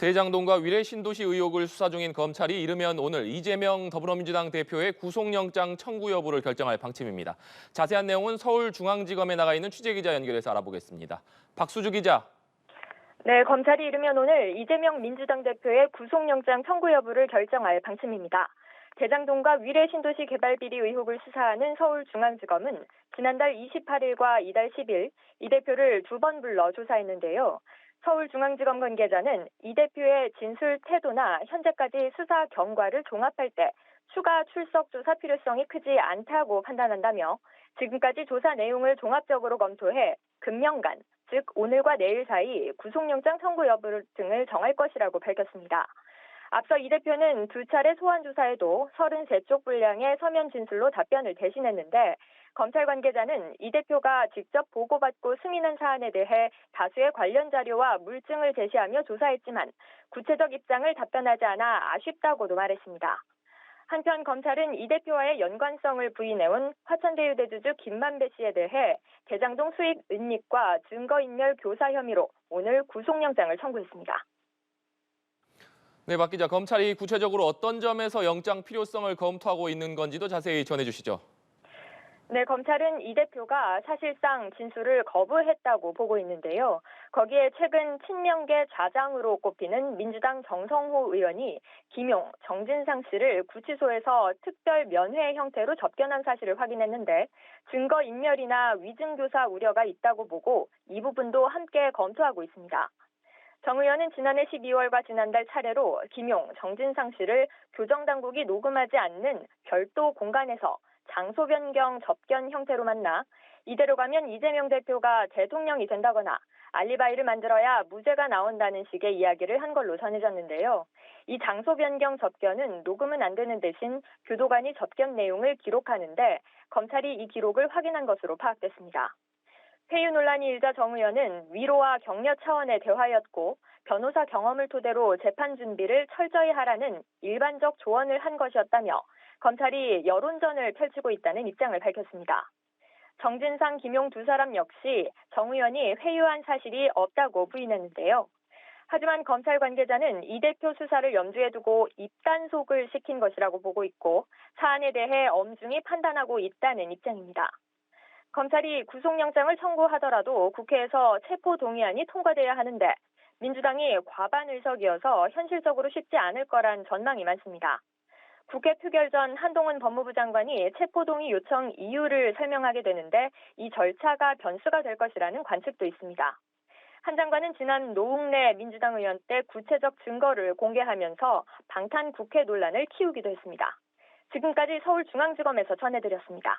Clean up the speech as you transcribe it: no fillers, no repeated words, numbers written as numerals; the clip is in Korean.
대장동과 위례 신도시 의혹을 수사 중인 검찰이 이르면 오늘 이재명 더불어민주당 대표의 구속영장 청구 여부를 결정할 방침입니다. 자세한 내용은 서울중앙지검에 나가 있는 취재기자 연결해서 알아보겠습니다. 박수주 기자. 네, 검찰이 이르면 오늘 이재명 민주당 대표의 구속영장 청구 여부를 결정할 방침입니다. 대장동과 위례 신도시 개발 비리 의혹을 수사하는 서울중앙지검은 지난달 28일과 이달 10일 이 대표를 두 번 불러 조사했는데요. 서울중앙지검 관계자는 이 대표의 진술 태도나 현재까지 수사 경과를 종합할 때 추가 출석 조사 필요성이 크지 않다고 판단한다며 지금까지 조사 내용을 종합적으로 검토해 금명간, 즉 오늘과 내일 사이 구속영장 청구 여부 등을 정할 것이라고 밝혔습니다. 앞서 이 대표는 두 차례 소환 조사에도 33쪽 분량의 서면 진술로 답변을 대신했는데 검찰 관계자는 이 대표가 직접 보고받고 승인한 사안에 대해 다수의 관련 자료와 물증을 제시하며 조사했지만 구체적 입장을 답변하지 않아 아쉽다고도 말했습니다. 한편 검찰은 이 대표와의 연관성을 부인해온 화천대유 대주주 김만배 씨에 대해 대장동 수익 은닉과 증거인멸 교사 혐의로 오늘 구속영장을 청구했습니다. 네, 박 기자, 검찰이 구체적으로 어떤 점에서 영장 필요성을 검토하고 있는 건지도 자세히 전해주시죠. 네, 검찰은 이 대표가 사실상 진술을 거부했다고 보고 있는데요. 거기에 최근 친명계 좌장으로 꼽히는 민주당 정성호 의원이 김용, 정진상 씨를 구치소에서 특별 면회 형태로 접견한 사실을 확인했는데 증거인멸이나 위증교사 우려가 있다고 보고 이 부분도 함께 검토하고 있습니다. 정 의원은 지난해 12월과 지난달 차례로 김용, 정진상 씨를 교정당국이 녹음하지 않는 별도 공간에서 장소 변경 접견 형태로 만나 이대로 가면 이재명 대표가 대통령이 된다거나 알리바이를 만들어야 무죄가 나온다는 식의 이야기를 한 걸로 전해졌는데요. 이 장소 변경 접견은 녹음은 안 되는 대신 교도관이 접견 내용을 기록하는데 검찰이 이 기록을 확인한 것으로 파악됐습니다. 회유 논란이 일자 정 의원은 위로와 격려 차원의 대화였고 변호사 경험을 토대로 재판 준비를 철저히 하라는 일반적 조언을 한 것이었다며 검찰이 여론전을 펼치고 있다는 입장을 밝혔습니다. 정진상, 김용 두 사람 역시 정 의원이 회유한 사실이 없다고 부인했는데요. 하지만 검찰 관계자는 이 대표 수사를 염두에 두고 입단속을 시킨 것이라고 보고 있고 사안에 대해 엄중히 판단하고 있다는 입장입니다. 검찰이 구속영장을 청구하더라도 국회에서 체포동의안이 통과돼야 하는데 민주당이 과반 의석이어서 현실적으로 쉽지 않을 거란 전망이 많습니다. 국회 표결 전 한동훈 법무부 장관이 체포동의 요청 이유를 설명하게 되는데 이 절차가 변수가 될 것이라는 관측도 있습니다. 한 장관은 지난 노웅래 민주당 의원 때 구체적 증거를 공개하면서 방탄 국회 논란을 키우기도 했습니다. 지금까지 서울중앙지검에서 전해드렸습니다.